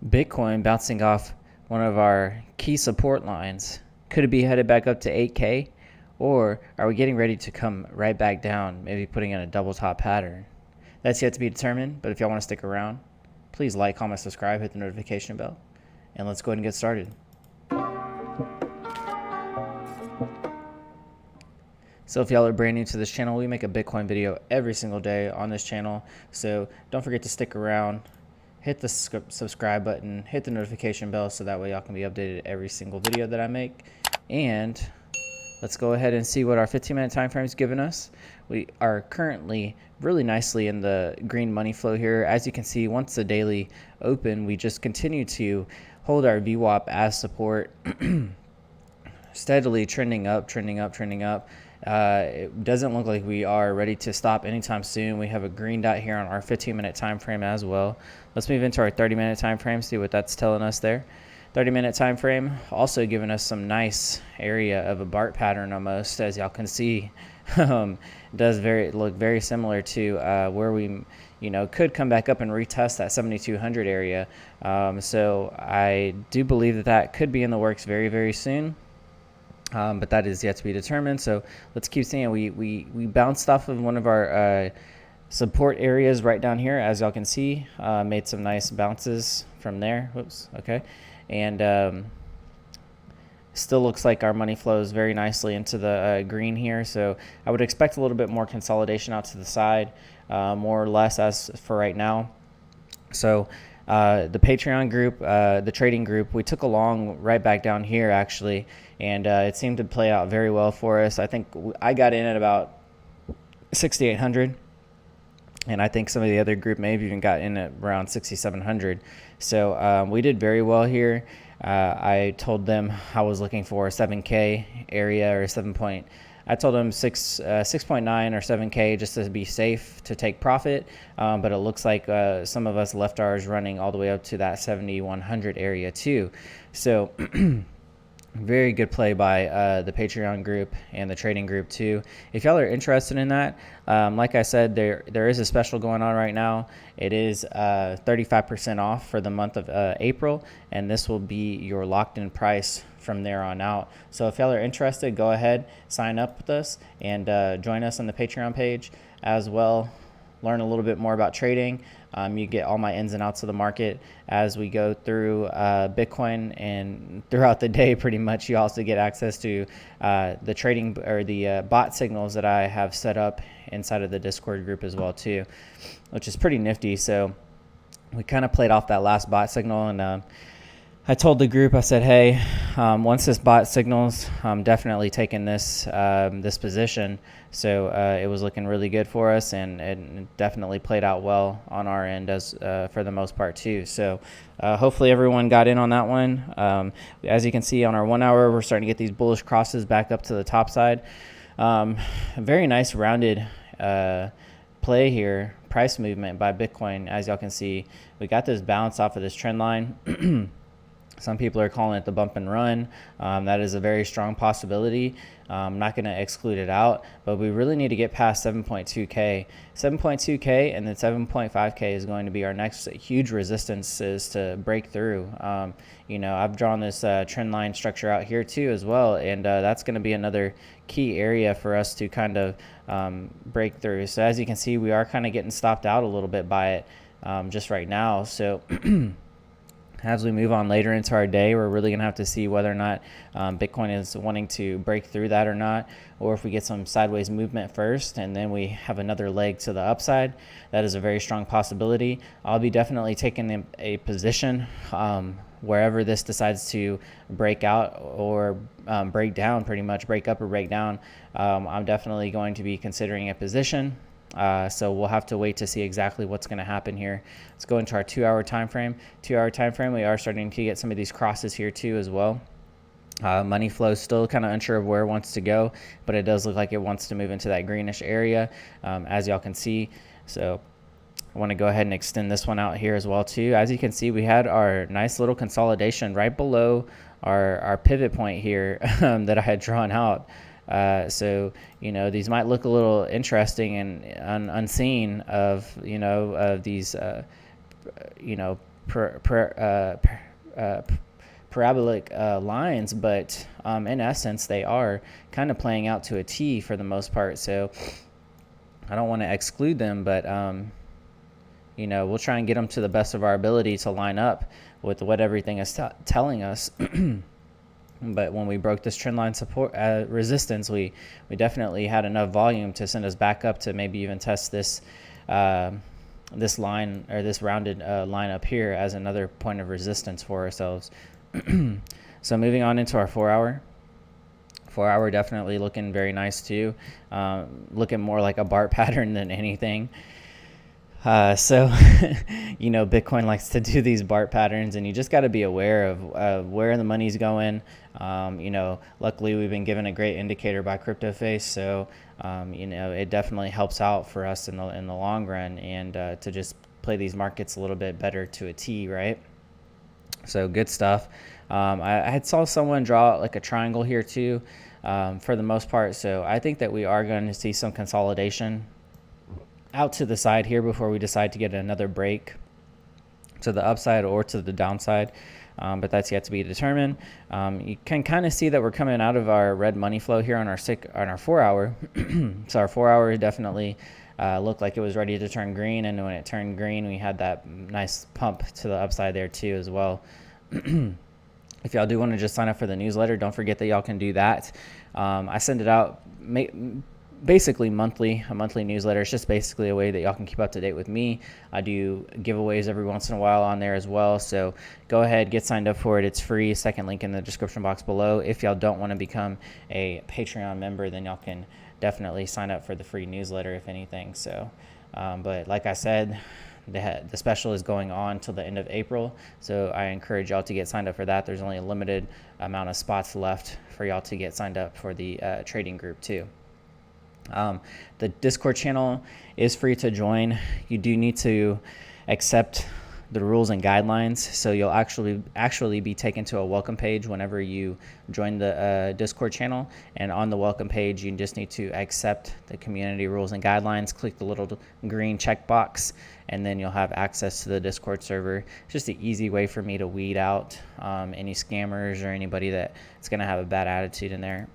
Bitcoin bouncing off one of our key support lines. Could it be headed back up to 8K? Or are we getting ready to come right back down, maybe putting in a double top pattern? That's yet to be determined, but if y'all want to stick around, please like, comment, subscribe, hit the notification bell, and let's go ahead and get started. So if y'all are brand new to this channel, we make a Bitcoin video every single day on this channel. So don't forget to stick around, hit the subscribe button, hit the notification bell so that way y'all can be updated every single video that I make. And let's go ahead and see what our 15-minute time frame is giving us. We are currently really nicely in the green money flow here. As you can see, once the daily open, we just continue to hold our VWAP as support, steadily trending up, trending up, trending up. It doesn't look like we are ready to stop anytime soon. We have a green dot here on our 15-minute time frame as well. Let's move into our 30-minute time frame, see what that's telling us there. 30-minute time frame also giving us some nice area of a BART pattern almost, as y'all can see. Does look very similar to where we could come back up and retest that 7200 area. So I do believe that could be in the works very, very soon. But that is yet to be determined. So let's keep seeing. We bounced off of one of our support areas right down here, as y'all can see. Made some nice bounces from there. Whoops. Okay, and still looks like our money flows very nicely into the green here. So I would expect a little bit more consolidation out to the side, more or less as for right now. So the Patreon group, the trading group, we took along right back down here actually, and it seemed to play out very well for us. I think I got in at about 6,800, and I think some of the other group may have even got in at around 6,700. So we did very well here. I told them I was looking for a 7K area or I told them 6.9 or 7K just to be safe to take profit, but it looks like some of us left ours running all the way up to that 7,100 area too. So very good play by the Patreon group and the trading group too. If y'all are interested in that, like I said, there is a special going on right now. It is 35% off for the month of April, and this will be your locked-in price from there on out. So if y'all are interested, go ahead, sign up with us, and join us on the Patreon page as well. Learn a little bit more about trading. You get all my ins and outs of the market as we go through Bitcoin, and throughout the day pretty much you also get access to the trading or the bot signals that I have set up inside of the Discord group as well too, which is pretty nifty. So we kind of played off that last bot signal, and I told the group, I said, hey, once this bot signals, I'm definitely taking this this position. So it was looking really good for us, and it definitely played out well on our end as for the most part too. So hopefully everyone got in on that one. As you can see on our 1 hour, we're starting to get these bullish crosses back up to the top side. Very nice rounded play here, price movement by Bitcoin. As y'all can see, we got this bounce off of this trend line. Some people are calling it the bump and run. That is a very strong possibility. I'm not going to exclude it out, but we really need to get past 7.2K. 7.2K and then 7.5K is going to be our next huge resistances to break through. I've drawn this trend line structure out here too as well, and that's going to be another key area for us to kind of break through. So as you can see, we are kind of getting stopped out a little bit by it just right now. So as we move on later into our day, we're really going to have to see whether or not Bitcoin is wanting to break through that or not, or if we get some sideways movement first and then we have another leg to the upside. That is a very strong possibility. I'll be definitely taking a position wherever this decides to break out or break down, pretty much break up or break down. I'm definitely going to be considering a position. So we'll have to wait to see exactly what's going to happen here. Let's go into our 2 hour time frame. 2 hour time frame, we are starting to get some of these crosses here too as well. Money flow still kind of unsure of where it wants to go, but it does look like it wants to move into that greenish area, as y'all can see. So I want to go ahead and extend this one out here as well too. As you can see, we had our nice little consolidation right below our pivot point here that I had drawn out. So, these might look a little interesting and unseen of, these, parabolic lines, but in essence, they are kind of playing out to a T for the most part. So I don't want to exclude them, but we'll try and get them to the best of our ability to line up with what everything is telling us. But when we broke this trend line support resistance, we definitely had enough volume to send us back up to maybe even test this this line, or this rounded line up here, as another point of resistance for ourselves. So moving on into our 4 hour definitely looking very nice too, looking more like a BART pattern than anything. So Bitcoin likes to do these BART patterns, and you just got to be aware of where the money's going. Luckily we've been given a great indicator by CryptoFace, so it definitely helps out for us in the long run, and to just play these markets a little bit better to a T, right? So good stuff. I had saw someone draw like a triangle here too, for the most part. So I think that we are going to see some consolidation out to the side here before we decide to get another break to the upside or to the downside. But that's yet to be determined. You can kind of see that we're coming out of our red money flow here on our 4 hour. So our 4 hour definitely looked like it was ready to turn green, and when it turned green, we had that nice pump to the upside there too as well. If y'all do want to just sign up for the newsletter, don't forget that y'all can do that. I send it out basically monthly, a monthly newsletter. It's just basically a way that y'all can keep up to date with me. I do giveaways every once in a while on there as well, so go ahead, get signed up for it. It's free. Second link in the description box below. If y'all don't want to become a Patreon member, then y'all can definitely sign up for the free newsletter, if anything. So but like I said, the special is going on till the end of April, so I encourage y'all to get signed up for that. There's only a limited amount of spots left for y'all to get signed up for the trading group too. The Discord channel is free to join. You do need to accept the rules and guidelines, so you'll actually be taken to a welcome page whenever you join the Discord channel. And on the welcome page, you just need to accept the community rules and guidelines, click the little green checkbox, and then you'll have access to the Discord server. It's just an easy way for me to weed out any scammers or anybody that's going to have a bad attitude in there.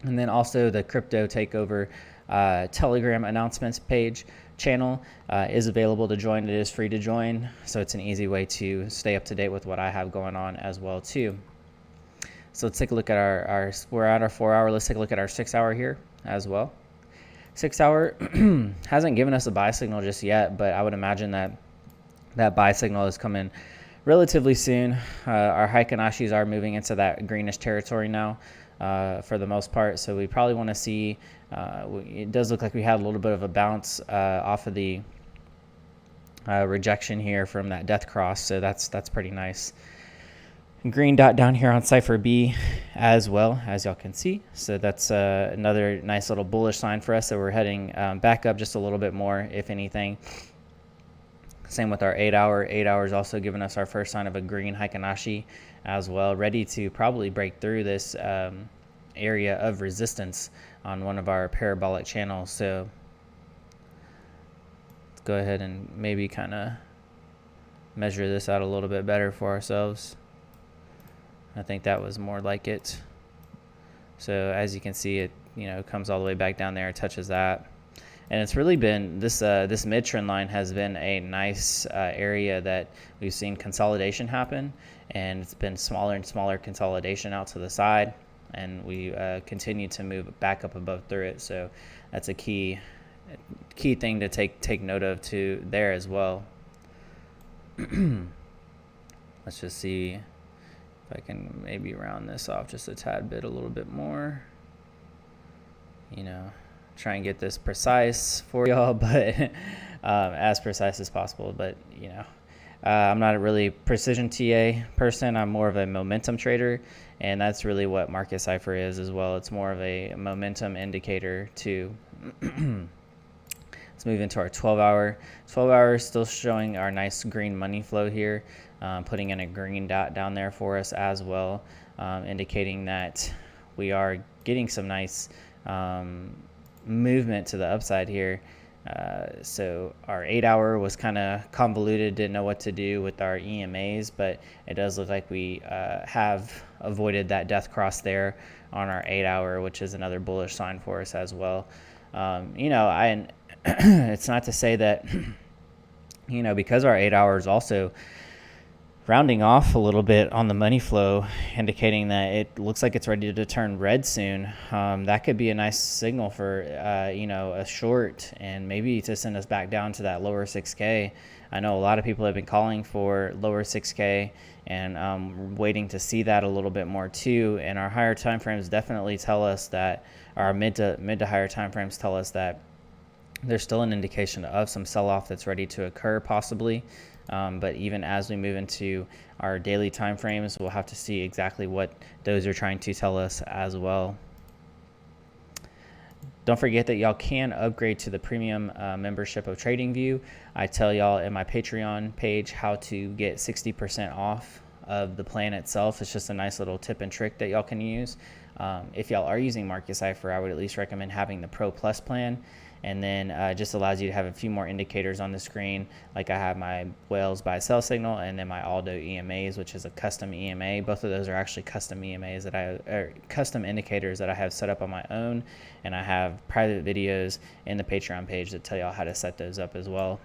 And then also the CryptoTakeOver Telegram announcements channel is available to join. It is free to join, so it's an easy way to stay up to date with what I have going on as well too. So let's take a look at we're at our 4 hour. Let's take a look at our 6 hour here as well. 6 hour hasn't given us a buy signal just yet, but I would imagine that buy signal is coming relatively soon. Our Heikanashis are moving into that greenish territory now. For the most part, so we probably want to see, it does look like we had a little bit of a bounce off of the rejection here from that death cross, so that's pretty nice. Green dot down here on Cipher B as well, as y'all can see, so that's another nice little bullish sign for us, that we're heading back up just a little bit more, if anything. Same with our 8 hour. 8 hours also giving us our first sign of a green Heikanashi as well, ready to probably break through this area of resistance on one of our parabolic channels. So let's go ahead and maybe kind of measure this out a little bit better for ourselves. I think that was more like it. So as you can see, it comes all the way back down there, touches that. And it's really been this mid-trend line has been a nice area that we've seen consolidation happen, and it's been smaller and smaller consolidation out to the side, and we continue to move back up above through it. So that's a key thing to take note of too there as well. Let's just see if I can maybe round this off just a tad bit, a little bit more. Try and get this precise for y'all, but as precise as possible. But I'm not a really precision TA person. I'm more of a momentum trader, and that's really what Market Cipher is as well. It's more of a momentum indicator too. Let's move into our 12 hour. 12 hours still showing our nice green money flow here, putting in a green dot down there for us as well, indicating that we are getting some nice movement to the upside here. So our 8-hour was kind of convoluted, didn't know what to do with our EMAs, but it does look like we have avoided that death cross there on our 8-hour, which is another bullish sign for us as well. It's not to say that, because our 8-hour is also rounding off a little bit on the money flow, indicating that it looks like it's ready to turn red soon. That could be a nice signal for, a short, and maybe to send us back down to that lower 6K. I know a lot of people have been calling for lower 6K and waiting to see that a little bit more too. And our higher time frames definitely tell us that, our mid to higher time frames tell us that there's still an indication of some sell-off that's ready to occur possibly. But even as we move into our daily time frames, we'll have to see exactly what those are trying to tell us as well. Don't forget that y'all can upgrade to the premium membership of TradingView. I tell y'all in my Patreon page how to get 60% off of the plan itself. It's just a nice little tip and trick that y'all can use. If y'all are using Market Cipher, I would at least recommend having the Pro Plus plan. And then just allows you to have a few more indicators on the screen. Like I have my whales buy sell signal, and then my Aldo EMAs, which is a custom EMA. Both of those are actually custom EMAs custom indicators that I have set up on my own. And I have private videos in the Patreon page that tell y'all how to set those up as well,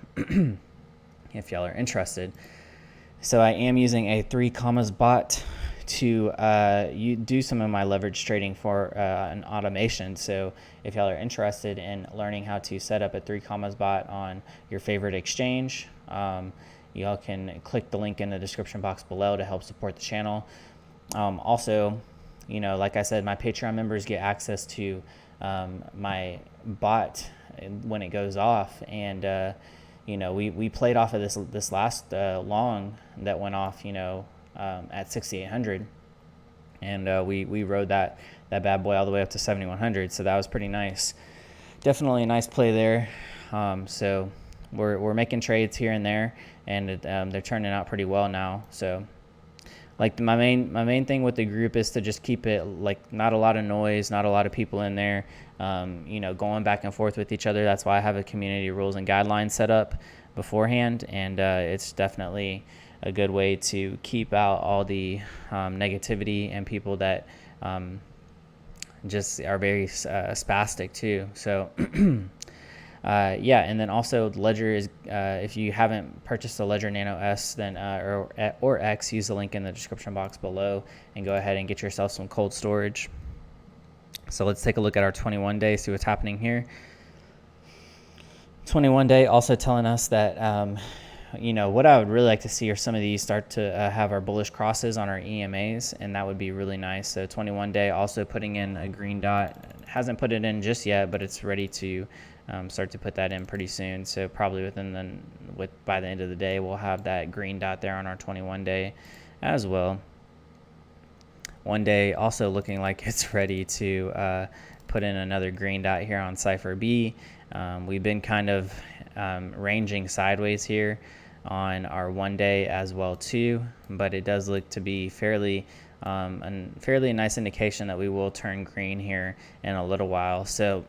if y'all are interested. So I am using a 3 commas bot to do some of my leverage trading for an automation. So if y'all are interested in learning how to set up a 3 commas bot on your favorite exchange, y'all can click the link in the description box below to help support the channel. Also, like I said, my Patreon members get access to my bot when it goes off. And we played off of this last long that went off, at 6,800, and we rode that bad boy all the way up to 7,100. So that was pretty nice. Definitely a nice play there. So we're making trades here and there, and they're turning out pretty well now. So like my main thing with the group is to just keep it like not a lot of noise, not a lot of people in there, going back and forth with each other. That's why I have a community rules and guidelines set up beforehand, and it's definitely a good way to keep out all the negativity and people that just are very spastic too. So and then also the Ledger is, if you haven't purchased the Ledger Nano S, then or X, use the link in the description box below and go ahead and get yourself some cold storage. So let's take a look at our 21-day, see what's happening here. 21-day also telling us that what I would really like to see are some of these start to have our bullish crosses on our EMAs, and that would be really nice. So 21-day also putting in a green dot. Hasn't put it in just yet, but it's ready to start to put that in pretty soon. So probably by the end of the day, we'll have that green dot there on our 21-day as well. 1 day also looking like it's ready to put in another green dot here on Cipher B. We've been kind of ranging sideways here on our 1 day as well too, but it does look to be fairly a nice indication that we will turn green here in a little while. So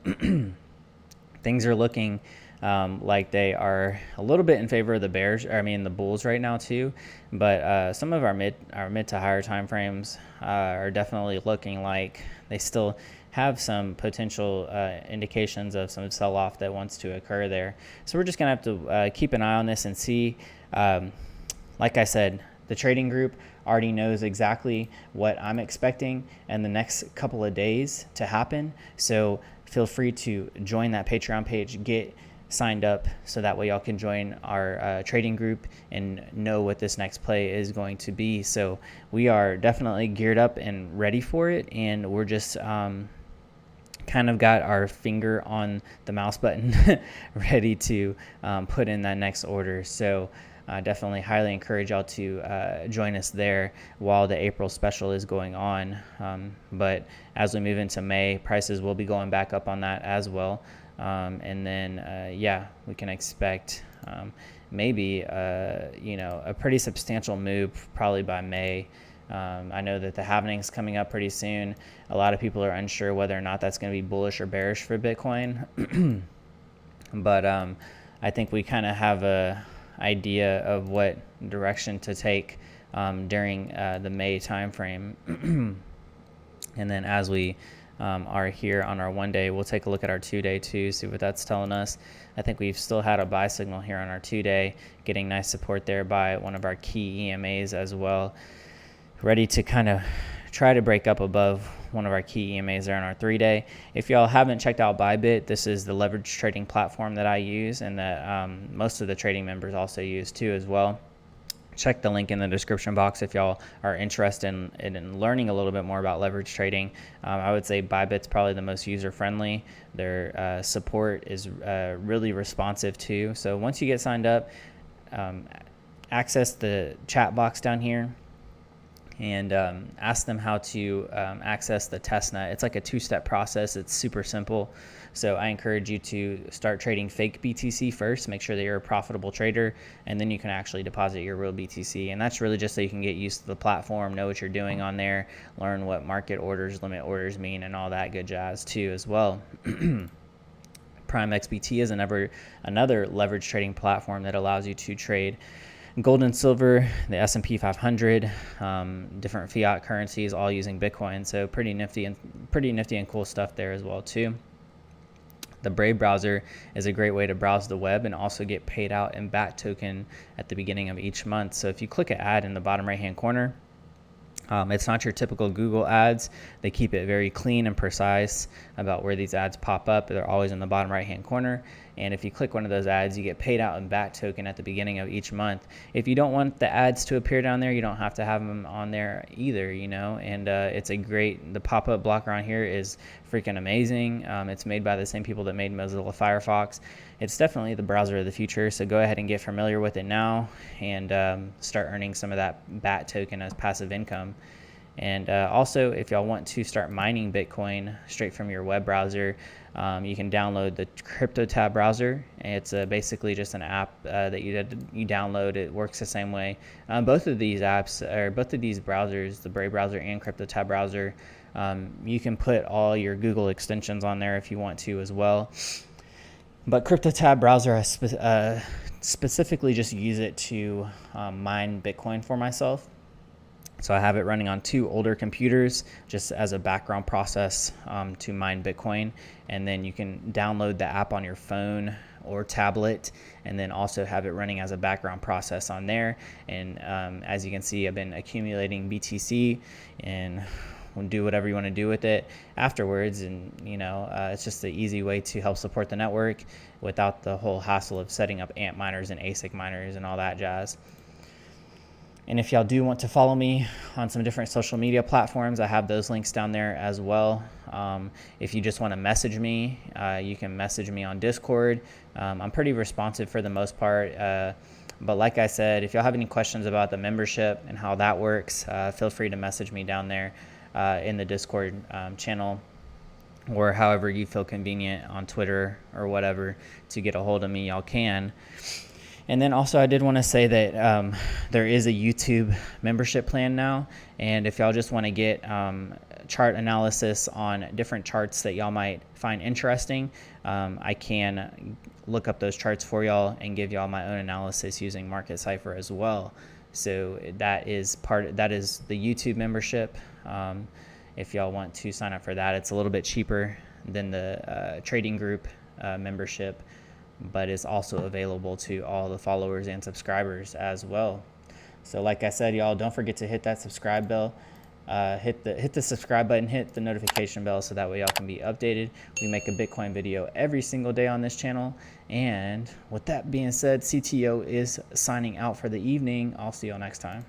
things are looking like they are a little bit in favor of the bulls right now too. But some of our mid to higher time frames are definitely looking like they still have some potential indications of some sell-off that wants to occur there. So we're just gonna have to keep an eye on this and see. Like I said, the trading group already knows exactly what I'm expecting in the next couple of days to happen. So feel free to join that Patreon page, get signed up, so that way y'all can join our trading group and know what this next play is going to be. So we are definitely geared up and ready for it, and we're just kind of got our finger on the mouse button ready to put in that next order. So definitely highly encourage y'all to join us there while the April special is going on. But as we move into May, prices will be going back up on that as well. And then, we can expect maybe, a pretty substantial move probably by May. I know that the halving is coming up pretty soon. A lot of people are unsure whether or not that's going to be bullish or bearish for Bitcoin. But I think we kind of have a idea of what direction to take during the May timeframe. And then as we are here on our 1 day, we'll take a look at our 2 day too, see what that's telling us. I think we've still had a buy signal here on our 2 day, getting nice support there by one of our key EMAs as well. Ready to kind of try to break up above one of our key EMAs there on our 3 day. If y'all haven't checked out Bybit, this is the leverage trading platform that I use and that most of the trading members also use too as well. Check the link in the description box if y'all are interested in learning a little bit more about leverage trading. I would say Bybit's probably the most user-friendly. Their support is really responsive too. So once you get signed up, access the chat box down here and ask them how to access the testnet. It's like a 2-step process. It's super simple. So I encourage you to start trading fake BTC first, make sure that you're a profitable trader, and then you can actually deposit your real BTC. And that's really just so you can get used to the platform, know what you're doing on there, learn what market orders, limit orders mean, and all that good jazz too as well. Prime XBT is another leverage trading platform that allows you to trade gold and silver, the S&P 500, different fiat currencies, all using Bitcoin. So pretty nifty and cool stuff there as well too. The Brave browser is a great way to browse the web and also get paid out in BAT token at the beginning of each month. So if you click an ad in the bottom right hand corner, it's not your typical Google ads. They keep it very clean and precise about where these ads pop up. They're always in the bottom right hand corner. And if you click one of those ads, you get paid out in BAT token at the beginning of each month. If you don't want the ads to appear down there, you don't have to have them on there either, you know. And it's the pop-up blocker on here is freaking amazing. It's made by the same people that made Mozilla Firefox. It's definitely the browser of the future. So go ahead and get familiar with it now and start earning some of that BAT token as passive income. And also, if y'all want to start mining Bitcoin straight from your web browser, you can download the CryptoTab browser. It's basically just an app that you download. It works the same way. Both of these browsers, the Brave browser and CryptoTab browser, you can put all your Google extensions on there if you want to as well. But CryptoTab browser, I specifically just use it to mine Bitcoin for myself. So I have it running on 2 older computers just as a background process to mine Bitcoin. And then you can download the app on your phone or tablet and then also have it running as a background process on there. And as you can see, I've been accumulating BTC and we'll do whatever you want to do with it afterwards. And, you know, it's just an easy way to help support the network without the whole hassle of setting up AMP miners and ASIC miners and all that jazz. And if y'all do want to follow me on some different social media platforms, I have those links down there as well. If you just want to message me, you can message me on Discord. I'm pretty responsive for the most part. But like I said, if y'all have any questions about the membership and how that works, feel free to message me down there in the Discord channel, or however you feel convenient on Twitter or whatever to get a hold of me, y'all can. And then also I did want to say that there is a YouTube membership plan now. And if y'all just want to get chart analysis on different charts that y'all might find interesting, I can look up those charts for y'all and give y'all my own analysis using Market Cipher as well. So that is the YouTube membership. If y'all want to sign up for that, it's a little bit cheaper than the trading group membership, but it's also available to all the followers and subscribers as well. So like I said, y'all, don't forget to hit that subscribe bell. Hit the subscribe button, hit the notification bell, so that way y'all can be updated. We make a Bitcoin video every single day on this channel. And with that being said, CTO is signing out for the evening. I'll see y'all next time.